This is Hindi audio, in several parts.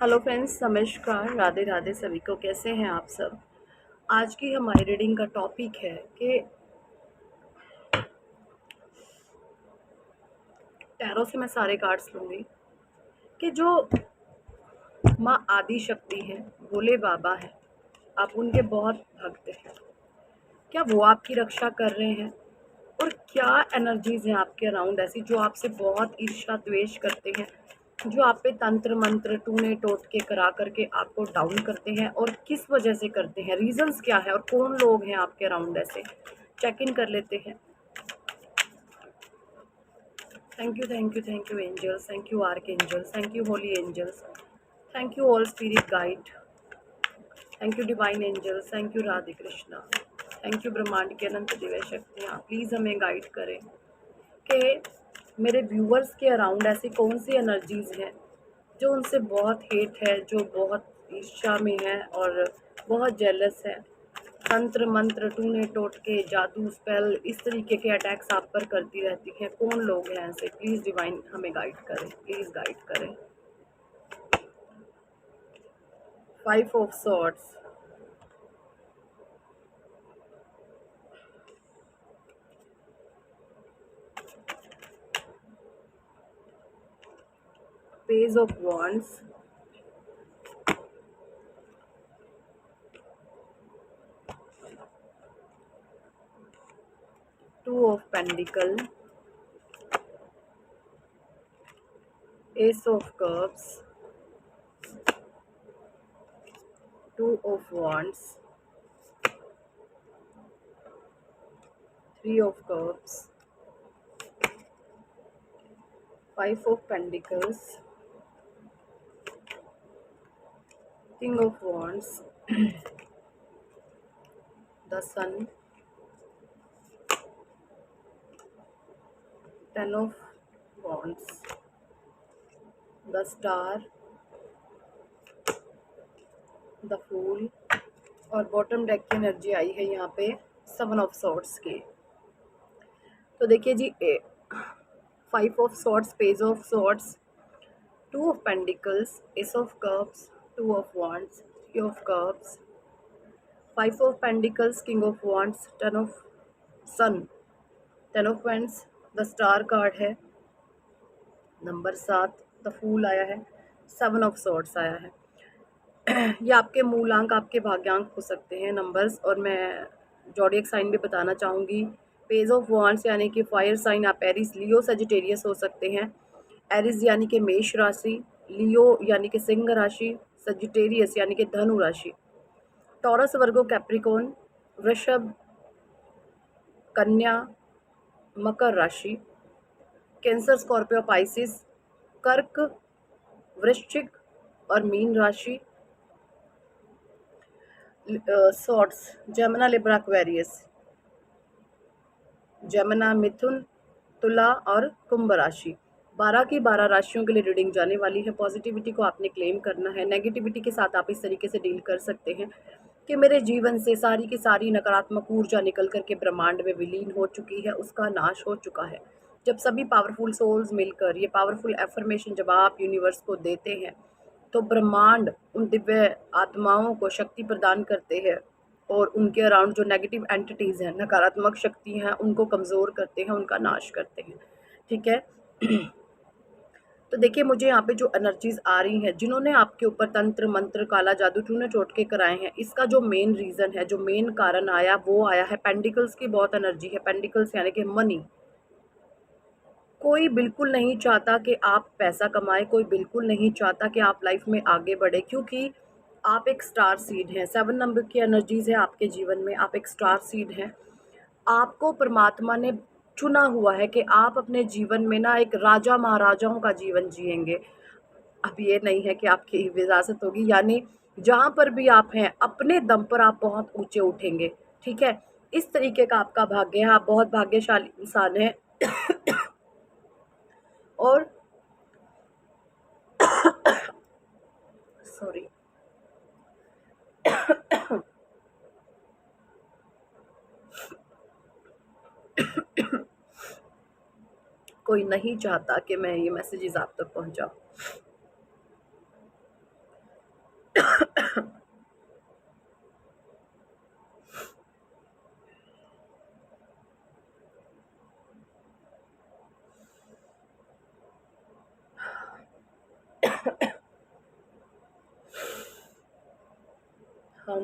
हेलो फ्रेंड्स, नमस्कार, राधे राधे सभी को। कैसे हैं आप सब। आज की हमारी रीडिंग का टॉपिक है कि टैरो से मैं सारे कार्ड्स लूँगी कि जो माँ आदि शक्ति है, भोले बाबा है, आप उनके बहुत भक्त हैं। क्या वो आपकी रक्षा कर रहे हैं? और क्या एनर्जीज हैं आपके अराउंड ऐसी जो आपसे बहुत ईर्ष्या द्वेष करते हैं, जो आप पे तंत्र मंत्र टूने टोटके करा करके आपको डाउन करते हैं, और किस वजह से करते हैं, रीजंस क्या है और कौन लोग हैं आपके अराउंड ऐसे। चेक इन कर लेते हैं। Thank you angels, thank you archangels, thank you holy angels, thank you all spirit guide, thank you divine angels, thank you Radhe Krishna, thank you ब्रह्मांड की अनंत दिव्य शक्तियाँ। प्लीज़ हमें गाइड करें कि मेरे व्यूअर्स के अराउंड ऐसी कौन सी एनर्जीज हैं जो उनसे बहुत हेट है, जो बहुत ईर्ष्या में है और बहुत जेलस है। तंत्र मंत्र टूने टोटके जादू स्पेल इस तरीके के अटैक्स आप पर करती रहती हैं। कौन लोग हैं ऐसे? प्लीज़ डिवाइन हमें गाइड करें, प्लीज़ गाइड करें। 5 of swords, 2 of wands, 2 of pentacles, Ace of cups, 2 of wands, 3 of cups, 5 of pentacles, King of wands, the sun, 10 of wands, the star, the fool, और बॉटम डेक की एनर्जी आई है यहाँ पे 7 ऑफ सॉर्ड्स की। तो देखिए जी, 5 of swords, page of swords, 2 of pentacles, ace of cups, 2 of wands, 3 of cups, 5 of pentacles, king of wands, 10 of sun, 10 of wands, the star card है, नंबर 7, द फूल आया है, 7 ऑफ सॉर्ड्स आया है। ये आपके मूलांक, आपके भाग्यांक हो सकते हैं नंबर्स। और मैं जॉडियक साइन भी बताना चाहूँगी। पेज ऑफ वांड्स यानी कि फायर साइन, आप एरिस, लियो, सजिटेरियस हो सकते हैं। एरिस यानी कि मेष राशि, लियो यानी कि सिंह राशि, सजिटेरियस यानी कि धनु राशि, टॉरस, वर्गो, कैप्रिकॉन, वृषभ, कन्या, मकर राशि, कैंसर, स्कॉर्पियो, पाइसिस, कर्क, वृश्चिक और मीन राशि, swords, Jamuna, Libra, Aquarius, Jamuna, मिथुन, तुला और कुंभ राशि। 12 की 12 राशियों के लिए रीडिंग जाने वाली है। पॉजिटिविटी को आपने क्लेम करना है। नेगेटिविटी के साथ आप इस तरीके से डील कर सकते हैं कि मेरे जीवन से सारी की सारी नकारात्मक ऊर्जा निकल करके ब्रह्मांड में विलीन हो चुकी है, उसका नाश हो चुका है। जब सभी पावरफुल सोल्स मिलकर ये पावरफुल एफर्मेशन जब आप यूनिवर्स को देते हैं, तो ब्रह्मांड उन दिव्य आत्माओं को शक्ति प्रदान करते हैं और उनके अराउंड जो नेगेटिव एंटिटीज़ हैं, नकारात्मक शक्ति हैं, उनको कमज़ोर करते हैं, उनका नाश करते हैं। ठीक है। तो देखिए, मुझे यहाँ पे जो एनर्जीज आ रही हैं, जिन्होंने आपके ऊपर तंत्र मंत्र काला जादू टूने टोटके कराए हैं, इसका जो मेन रीज़न है, जो मेन कारण आया, वो आया है पेंडिकल्स की बहुत एनर्जी है। पेंडिकल्स यानी कि मनी। कोई बिल्कुल नहीं चाहता कि आप पैसा कमाएं, कोई बिल्कुल नहीं चाहता कि आप लाइफ में आगे बढ़े, क्योंकि आप एक स्टार सीड हैं। 7 नंबर की एनर्जीज है आपके जीवन में, आप एक स्टार सीड हैं। आपको परमात्मा ने चुना हुआ है कि आप अपने जीवन में ना एक राजा महाराजाओं का जीवन जिएंगे। अब ये नहीं है कि आपकी विरासत होगी, यानी जहाँ पर भी आप हैं अपने दम पर आप बहुत ऊंचे उठेंगे। ठीक है, इस तरीके का आपका भाग्य है। आप बहुत भाग्यशाली इंसान हैं। और सॉरी, कोई नहीं चाहता कि मैं ये मैसेजेस आप तक पहुंचाऊं। हम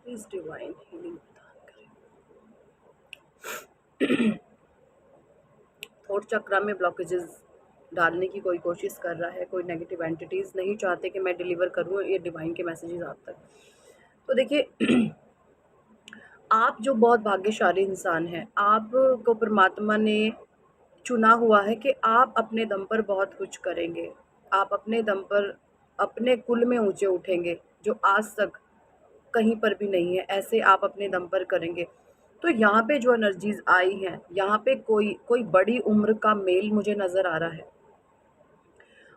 प्लीज डिवाइन हीलिंग प्रदान करें। थॉट चक्रा में ब्लॉकेजेस डालने की कोई कोशिश कर रहा है, कोई नेगेटिव एंटिटीज़ नहीं चाहते कि मैं डिलीवर करूँ ये डिवाइन के मैसेजेस आप तक। तो देखिए आप जो बहुत भाग्यशाली इंसान हैं, आपको परमात्मा ने चुना हुआ है कि आप अपने दम पर बहुत कुछ करेंगे। आप अपने दम पर अपने कुल में ऊँचे उठेंगे, जो आज तक कहीं पर भी नहीं है, ऐसे आप अपने दम पर करेंगे। तो यहाँ पे जो एनर्जीज़ आई हैं, यहाँ पे कोई कोई बड़ी उम्र का मेल मुझे नज़र आ रहा है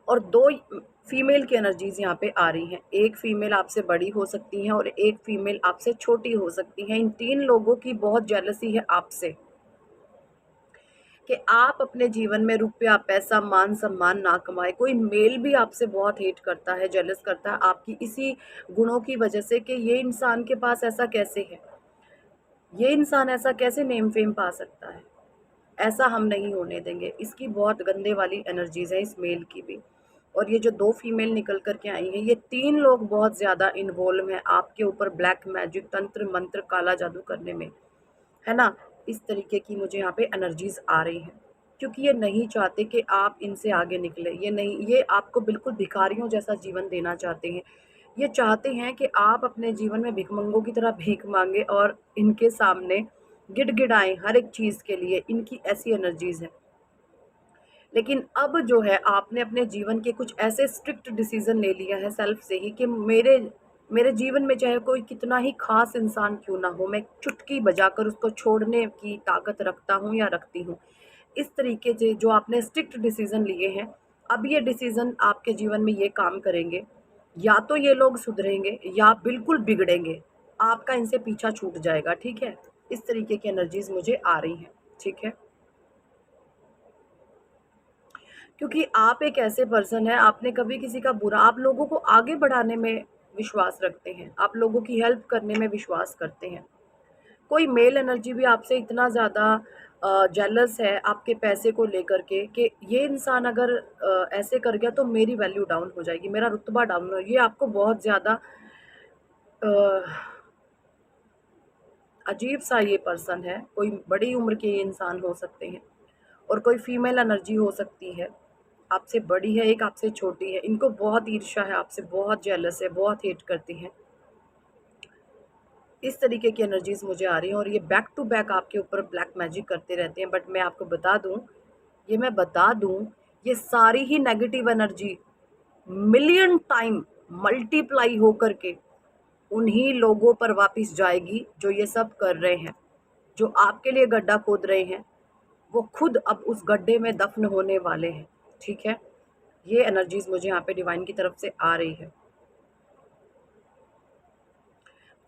और 2 फीमेल की एनर्जीज़ यहाँ पे आ रही हैं। एक फीमेल आपसे बड़ी हो सकती हैं और एक फीमेल आपसे छोटी हो सकती हैं। इन 3 लोगों की बहुत जेलसी है आपसे कि आप अपने जीवन में रुपया, पैसा, मान-सम्मान ना कमाएँ। कोई मेल भी आपसे बहुत हेट करता है, जेलस करता है आपकी इसी गुणों की वजह से कि ये इंसान के पास ऐसा कैसे है? ये इंसान ऐसा कैसे नेम फेम पा सकता है? ऐसा हम नहीं होने देंगे। इसकी बहुत गंदे वाली एनर्जीज़ है इस मेल की भी। और ये जो 2 फीमेल निकल कर के आई हैं, ये 3 लोग बहुत ज़्यादा इन्वॉल्व हैं आपके ऊपर ब्लैक मैजिक, तंत्र मंत्र, काला जादू करने में, है ना? इस तरीके की मुझे यहाँ पे एनर्जीज़ आ रही हैं, क्योंकि ये नहीं चाहते कि आप इनसे आगे निकलें। ये आपको बिल्कुल भिखारियों जैसा जीवन देना चाहते हैं। ये चाहते हैं कि आप अपने जीवन में भिखमंगों की तरह भीख माँगे और इनके सामने गिड़गिड़ाएँ हर एक चीज़ के लिए, इनकी ऐसी एनर्जीज़ है। लेकिन अब जो है आपने अपने जीवन के कुछ ऐसे स्ट्रिक्ट डिसीज़न ले लिया है सेल्फ से ही कि मेरे जीवन में चाहे कोई कितना ही ख़ास इंसान क्यों ना हो, मैं चुटकी बजाकर उसको छोड़ने की ताकत रखता हूँ या रखती हूँ। इस तरीके से जो आपने स्ट्रिक्ट डिसीज़न लिए हैं, अब ये डिसीज़न आपके जीवन में ये काम करेंगे। या तो ये लोग सुधरेंगे या बिल्कुल बिगड़ेंगे। आपका इनसे पीछा छूट जाएगा, ठीक है? इस तरीके की एनर्जीज़ मुझे आ रही हैं, ठीक है? क्योंकि आप एक ऐसे पर्सन हैं, आपने कभी किसी का बुरा आप लोगों को आगे बढ़ाने में विश्वास रखते हैं, आप लोगों की हेल्प करने में विश्वास करते हैं। कोई मेल एनर्जी भी आपसे इतना ज़्यादा जेलस है आपके पैसे को लेकर के कि ये इंसान अगर ऐसे कर गया तो मेरी वैल्यू डाउन हो जाएगी, मेरा रुतबा डाउन हो, ये आपको बहुत ज़्यादा अ, अजीब-सा ये पर्सन है। कोई बड़ी उम्र के ये इंसान हो सकते हैं और कोई फीमेल एनर्जी हो सकती है। आपसे बड़ी है, एक आपसे छोटी है। इनको बहुत ईर्ष्या है आपसे, बहुत जेलस है, बहुत हेट करती हैं। इस तरीके की एनर्जीज़ मुझे आ रही हैं और ये बैक टू बैक आपके ऊपर ब्लैक मैजिक करते रहते हैं। बट मैं आपको बता दूँ, ये सारी ही negative energy million time multiply होकर के उन्हीं लोगों पर वापस जाएगी जो ये सब कर रहे हैं। जो आपके लिए गड्ढा खोद रहे हैं, वो खुद अब उस गड्ढे में दफ़न होने वाले हैं, ठीक है? ये एनर्जीज़ मुझे यहाँ पे डिवाइन की तरफ से आ रही है।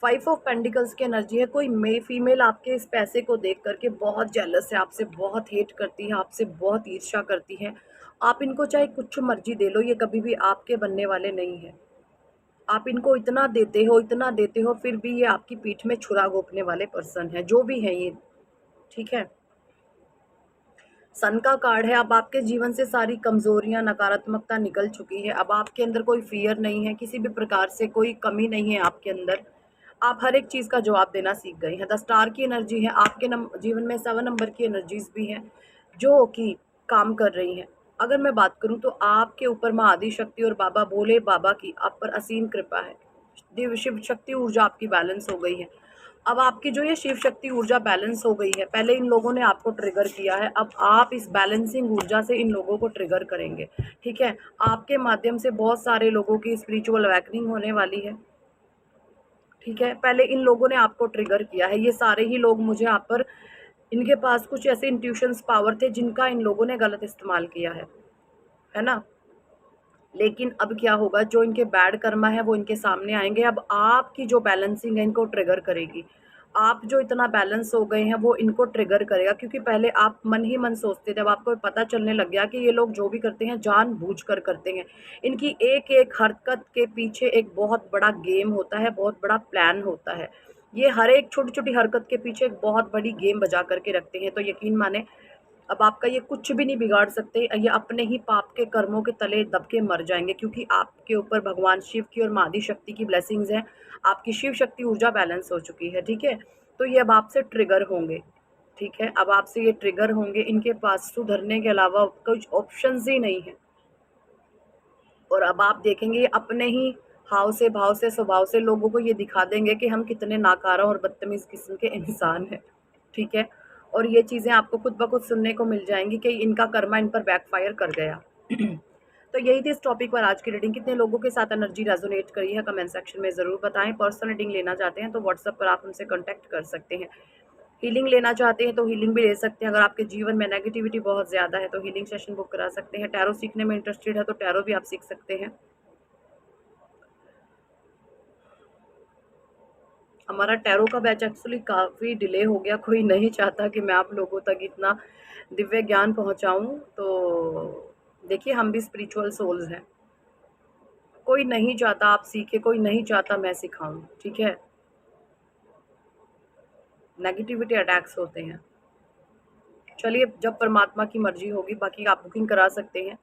5 ऑफ पेंटिकल्स की एनर्जी है। कोई फीमेल आपके इस पैसे को देख कर के बहुत जेलस है, आपसे बहुत हेट करती है, आपसे बहुत ईर्ष्या करती है। आप इनको चाहे कुछ मर्ज़ी दे लो, ये कभी भी आपके बनने वाले नहीं हैं। आप इनको इतना देते हो, फिर भी ये आपकी पीठ में छुरा घोंपने वाले पर्सन हैं, जो भी हैं ये, ठीक है? सन का कार्ड है। अब आपके जीवन से सारी कमज़ोरियाँ, नकारात्मकता निकल चुकी है। अब आपके अंदर कोई फ़ियर नहीं है, किसी भी प्रकार से कोई कमी नहीं है आपके अंदर। आप हर एक चीज़ का जवाब देना सीख गए हैं। द स्टार की एनर्जी है। आपके जीवन में 7 नंबर की एनर्जीज़ भी हैं, जो कि काम कर रही हैं। अगर मैं बात करूँ तो आपके ऊपर माँ आदिशक्ति और बाबा भोले बाबा की आप पर असीम कृपा है। दिव्य शिव शक्ति ऊर्जा आपकी बैलेंस हो गई है। अब आपकी जो ये शिव शक्ति ऊर्जा बैलेंस हो गई है, पहले इन लोगों ने आपको ट्रिगर किया है, अब आप इस बैलेंसिंग ऊर्जा से इन लोगों को ट्रिगर करेंगे, ठीक है? आपके माध्यम से बहुत सारे लोगों की स्पिरिचुअल अवेकनिंग होने वाली है, ठीक है? पहले इन लोगों ने आपको ट्रिगर किया है, ये सारे ही लोग मुझे आप पर इनके पास कुछ ऐसे इंट्यूशंस पावर थे जिनका इन लोगों ने गलत इस्तेमाल किया है ना? लेकिन अब क्या होगा, जो इनके बैड कर्मा है वो इनके सामने आएँगे। अब आपकी जो बैलेंसिंग है इनको ट्रिगर करेगी। आप जो इतना बैलेंस हो गए हैं वो इनको ट्रिगर करेगा, क्योंकि पहले आप मन ही मन सोचते थे, अब आपको पता चलने लग गया कि ये लोग जो भी करते हैं जानबूझकर करते हैं। इनकी एक-एक हरकत के पीछे एक बहुत बड़ा गेम होता है, बहुत बड़ा प्लान होता है। ये हर एक छोटी-छोटी हरकत के पीछे एक बहुत बड़ी गेम बजा कर के रखते हैं। तो यकीन माने, अब आपका ये कुछ भी नहीं बिगाड़ सकते। ये अपने ही पाप के कर्मों के तले दब के मर जाएँगे, क्योंकि आपके ऊपर भगवान शिव की और माँ आदि शक्ति की ब्लेसिंग्स हैं। आपकी शिव शक्ति ऊर्जा बैलेंस हो चुकी है, ठीक है? तो ये अब आपसे ट्रिगर होंगे, ठीक है? अब आपसे ये ट्रिगर होंगे, इनके पास सुधरने के अलावा कुछ ऑप्शंस ही नहीं है। और अब आप देखेंगे ये अपने ही हाव से, भाव से, स्वभाव से लोगों को ये दिखा देंगे कि हम कितने नाकारा और बदतमीज़ किस्म के इंसान हैं, ठीक है? और ये चीज़ें आपको खुद ब खुद सुनने को मिल जाएँगी कि इनका कर्मा इन पर बैकफ़ायर कर गया। तो यही थी इस टॉपिक पर आज की रीडिंग। कितने लोगों के साथ एनर्जी रेजोनेट करी है कमेंट सेक्शन में ज़रूर बताएँ। पर्सनल रीडिंग लेना चाहते हैं तो व्हाट्सएप पर आप हमसे कॉन्टैक्ट कर सकते हैं। हीलिंग लेना चाहते हैं तो हीलिंग भी ले सकते हैं। अगर आपके जीवन में नेगेटिविटी बहुत ज़्यादा है तो हीलिंग सेशन बुक करा सकते हैं। टैरो सीखने में इंटरेस्टेड है तो टैरो भी आप सीख सकते हैं। हमारा टैरो का बैच एक्चुअली काफ़ी डिले हो गया, कोई नहीं चाहता कि मैं आप लोगों तक इतना दिव्य ज्ञान पहुंचाऊं। तो देखिए, हम भी स्पिरिचुअल सोल्स हैं, कोई नहीं चाहता आप सीखे, कोई नहीं चाहता मैं सिखाऊं, ठीक है? नेगेटिविटी अटैक्स होते हैं। चलिए, जब परमात्मा की मर्जी होगी, बाकी आप बुकिंग करा सकते हैं।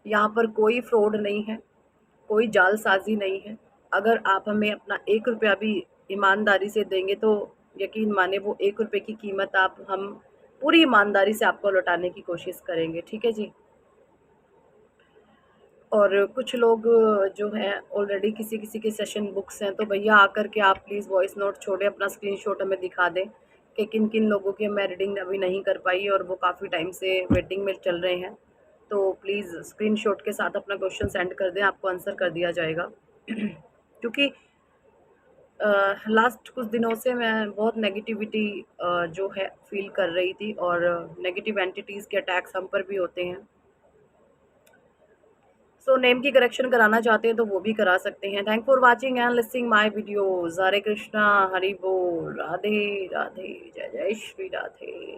यहाँ पर कोई फ्रॉड नहीं है, कोई जालसाजी नहीं है। अगर आप हमें अपना 1 रुपया भी ईमानदारी से देंगे तो यकीन माने वो 1 रुपये की कीमत आप हम पूरी ईमानदारी से आपको लौटाने की कोशिश करेंगे, ठीक है जी? और कुछ लोग जो हैं ऑलरेडी किसी-किसी के सेशन बुक्स हैं, तो भैया आकर के आप प्लीज़ वॉइस नोट छोड़ें, अपना स्क्रीनशॉट हमें दिखा दें कि किन-किन लोगों की मैं रीडिंग अभी नहीं कर पाई और वो काफ़ी टाइम से वेटिंग में चल रहे हैं। तो प्लीज़ स्क्रीनशॉट के साथ अपना क्वेश्चन सेंड कर दें, आपको आंसर कर दिया जाएगा। क्योंकि लास्ट कुछ दिनों से मैं बहुत नेगेटिविटी जो है फ़ील कर रही थी, और नेगेटिव एंटिटीज़ के अटैक्स हम पर भी होते हैं। सो नेम की करेक्शन कराना चाहते हैं तो वो भी करा सकते हैं। Thank for watching and listening my videos. Hare Krishna, Hari बोल, राधे राधे, जय जय श्री राधे।